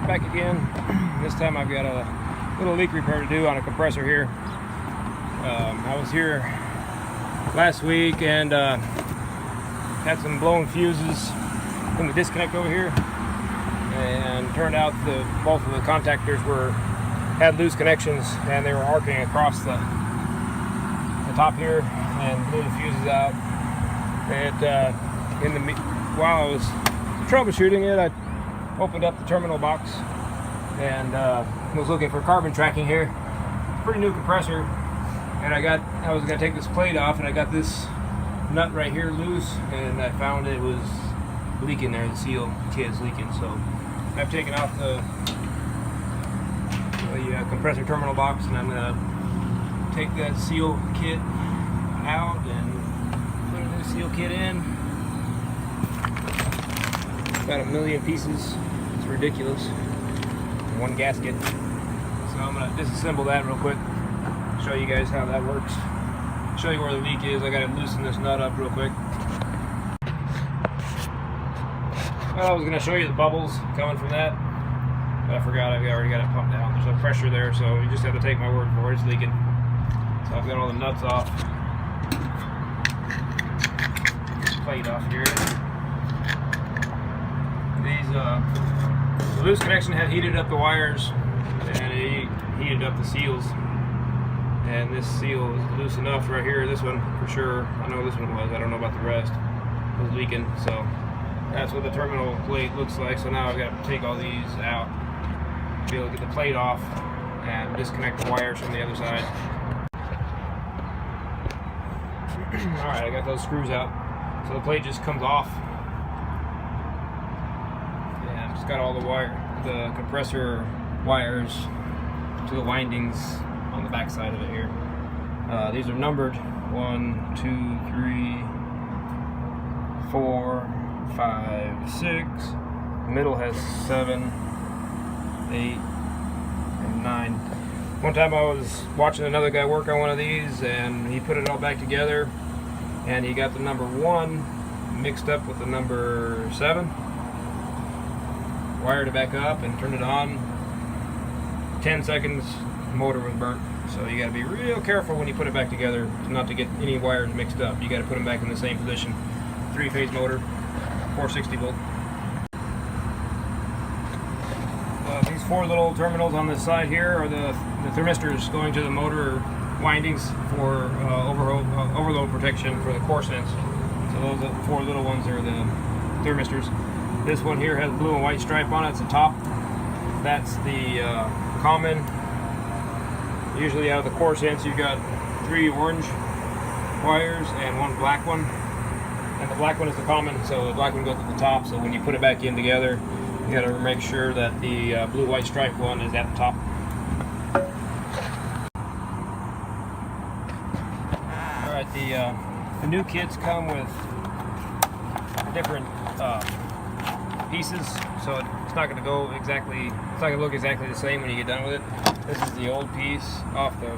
back again. This time I've got a little leak repair to do on a compressor here. I was here last week and had some blown fuses in the disconnect over here, and turned out both of the contactors had loose connections, and they were arcing across the top here and blew the fuses out. And while I was troubleshooting it, I opened up the terminal box and was looking for carbon tracking here. Pretty new compressor, and I was going to take this plate off, and I got this nut right here loose, and I found it was leaking there. The seal kit is leaking, so I've taken off the compressor terminal box, and I'm going to take that seal kit out and put a new seal kit in. About 1 million pieces. It's ridiculous. One gasket. So I'm going to disassemble that real quick, show you guys how that works, show you where the leak is. I got to loosen this nut up real quick. Well, I was going to show you the bubbles coming from that, but I forgot. I've already got it pumped down. There's no pressure there, so you just have to take my word for it. It's leaking. So I've got all the nuts off. Plate off here. The loose connection had heated up the wires, and it heated up the seals. And this seal is loose enough right here. This one for sure. I know this one was. I don't know about the rest. It was leaking. So that's what the terminal plate looks like. So now I've got to take all these out, be able to get the plate off and disconnect the wires from the other side. Alright, I got those screws out. So the plate just comes off. And it's got all the compressor wires to the windings on the back side of it here. These are numbered 1, 2, 3, 4, 5, 6. The middle has 7, 8, and 9. One time I was watching another guy work on one of these, and he put it all back together, and he got the number 1 mixed up with the number 7. Wired it back up and turned it on. 10 seconds, the motor was burnt. So you got to be real careful when you put it back together not to get any wires mixed up. You got to put them back in the same position. 3-phase motor, 460 volt. These 4 little terminals on the side here are the thermistors going to the motor windings for overload protection for the core sense. So those 4 little ones are the thermistors. This one here has a blue and white stripe on it. It's the top. That's the common. Usually out of the core sense you've got 3 orange wires and 1 black one. And the black one is the common, so the black one goes at the top. So when you put it back in together, you got to make sure that the blue-white stripe one is at the top. Alright, the new kits come with different pieces, so it's not going to go exactly, it's not going to look exactly the same when you get done with it. This is the old piece off the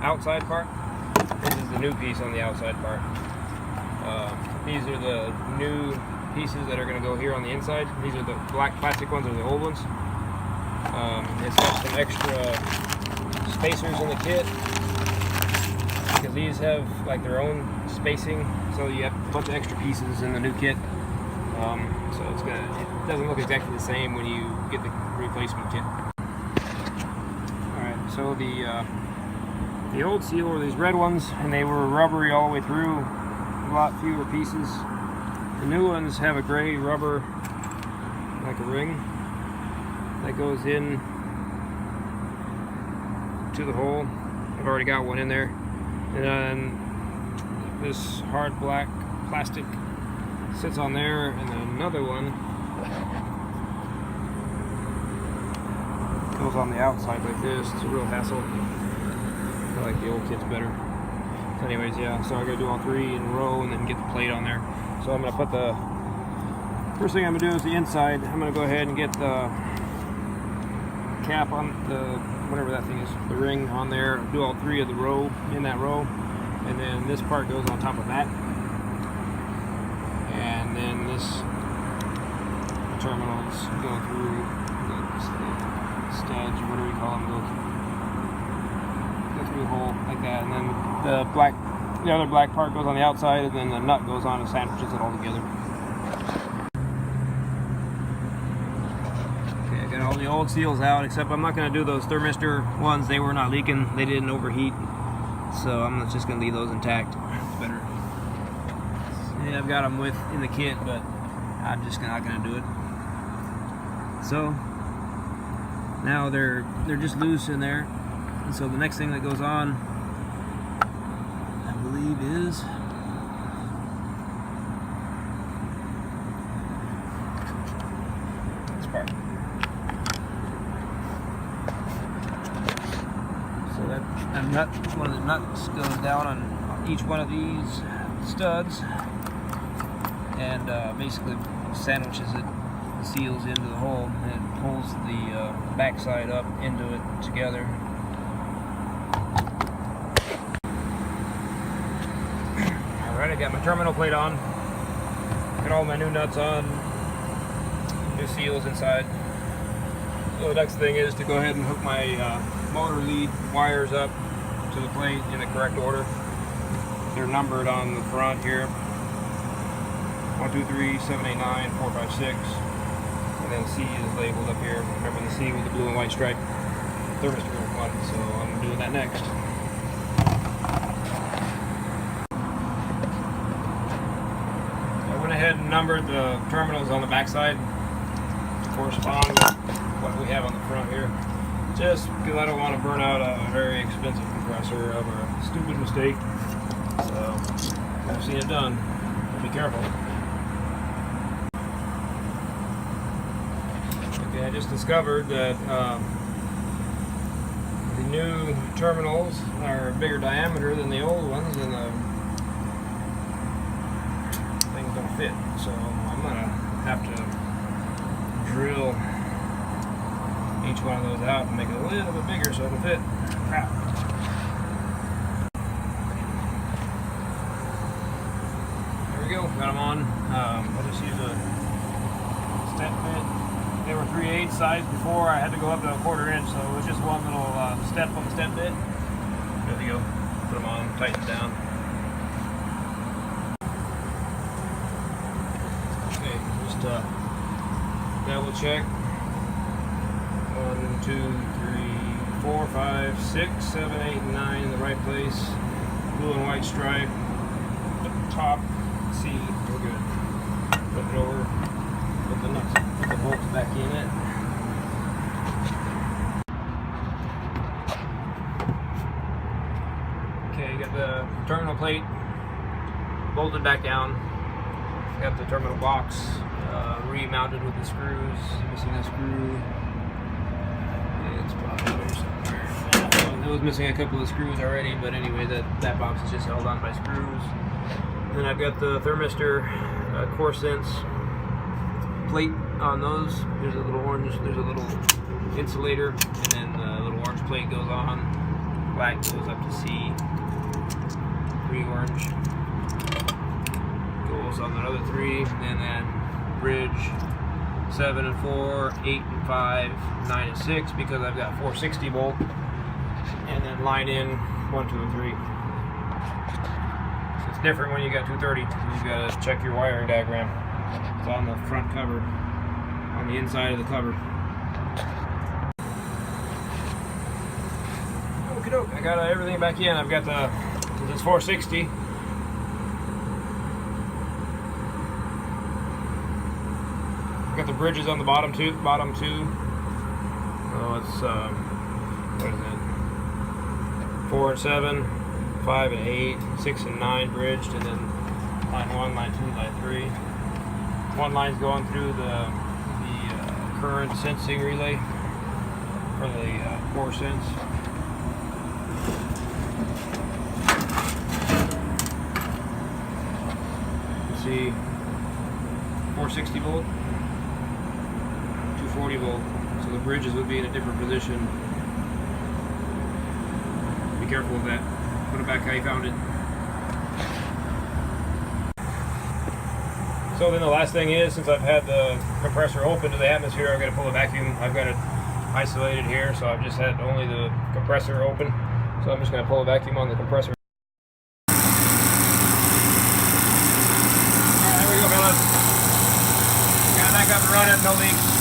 outside part. This is the new piece on the outside part. These are the new pieces that are going to go here on the inside. These are the black plastic ones, are the old ones. It's got some extra spacers in the kit, because these have like their own spacing, so you have a bunch of extra pieces in the new kit. So it doesn't look exactly the same when you get the replacement kit. Alright, so the old seal were these red ones, and they were rubbery all the way through, a lot fewer pieces. The new ones have a gray rubber, like a ring, that goes in to the hole. I've already got one in there. And then this hard black plastic sits on there, and then another one goes on the outside like this. It's a real hassle. I like the old kits better. So anyways, yeah, so I gotta do all 3 in a row and then get the plate on there. So I'm gonna put first thing I'm gonna do is the inside. I'm gonna go ahead and get the cap on whatever that thing is, the ring on there, do all 3 of the row in that row, and then this part goes on top of that, and then this the terminals go through the studs, or whatever you call them, go through the hole like that, and then the other black part goes on the outside, and then the nut goes on and sandwiches it all together. Okay, I got all the old seals out, except I'm not going to do those thermistor ones. They were not leaking, they didn't overheat, so I'm just going to leave those intact. It's better. Yeah, I've got them in the kit, but I'm just not going to do it. So now they're just loose in there, and so the next thing that goes on, I believe, is this part. So that one of the nuts goes down on each one of these studs, and basically sandwiches it, the seals into the hole, and it pulls the backside up into it together. Alright, I got my terminal plate on, got all my new nuts on, new seals inside. So the next thing is to go ahead and hook my motor lead wires up to the plate in the correct order. They're numbered on the front here. 1, 2, 3, 7, 8, 9, 4, 5, 6. And then C is labeled up here. Remember the C with the blue and white stripe thermistor one, so I'm doing that next. I went ahead and numbered the terminals on the backside to correspond with what we have on the front here. Just because I don't want to burn out a very expensive compressor of a stupid mistake. So I've seen it done. Be careful. Okay, I just discovered that the new terminals are a bigger diameter than the old ones, and the things don't fit. So I'm gonna have to drill each one of those out and make it a little bit bigger so it'll fit. Crap. Got them on. I'll just use a step bit. They were 3/8 size before. I had to go up to a 1/4 inch, so it was just one little step on the step bit. There we go. Put them on, tighten it down. Okay, just double check. 1, 2, 3, 4, 5, 6, 7, 8, and 9 in the right place. Blue and white stripe at the top. See, we're good. Flip it over, put the nuts, put the bolts back in it. Okay, got the terminal plate bolted back down. Got the terminal box remounted with the screws. Missing a screw. It's probably there somewhere. I was missing a couple of screws already, but anyway, that box is just held on by screws. Then I've got the thermistor core sense plate on those. There's a little orange, there's a little insulator, and then the little orange plate goes on. Black goes up to C. 3 orange goes on another 3, and then bridge 7 and 4, 8 and 5, 9 and 6, because I've got 460 volt, and then line in 1, 2, and 3. It's different when you got 230. You gotta check your wiring diagram. It's on the front cover, on the inside of the cover. Okie doke, I got everything back in. I've got this 460. I've got the bridges on the bottom two. Oh, it's what is it? 4 and 7. 5 and 8, 6 and 9 bridged, and then line 1, line 2, line 3. One line's going through the current sensing relay for the core sense. You see 460 volt, 240 volt, so the bridges would be in a different position. Be careful with that. Put it back how you found it. So then the last thing is, since I've had the compressor open to the atmosphere, I've got to pull a vacuum. I've got it isolated here, so I've just had only the compressor open. So I'm just going to pull a vacuum on the compressor. Alright, there we go, fellas. Got it back up and running, no leaks.